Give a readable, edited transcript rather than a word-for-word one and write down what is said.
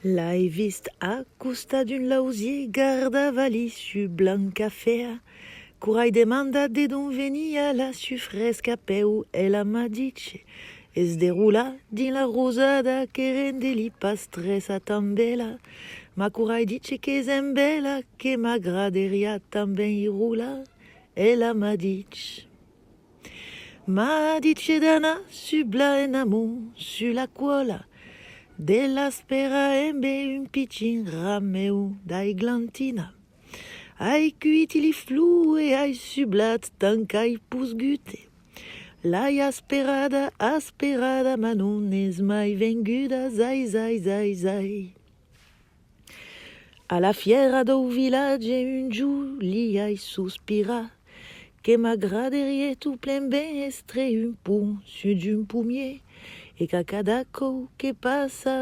L'hai vist a costa d'un lausier garda vali su blanca fea. Curai demanda de d'on venia la su fresca peu e la m'a dice es derula din la rosada che rende li pastressa tan bella. Ma curai dice che sem bella che m'aggraderia tan ben irula e la m'a dice dana su bla en amor su la cuola della spera embe un piccin rameu dai glantina. Ai cuiti li flu e ai sublat tancai pusgute. L'hai asperada, ma non es mai venguda, zai, zai, zai, zai. A la fiera do village un giù li ai sospira, che m'aggraderie tout plein ben estre un pont su d'un pommier, e cacadaco che passa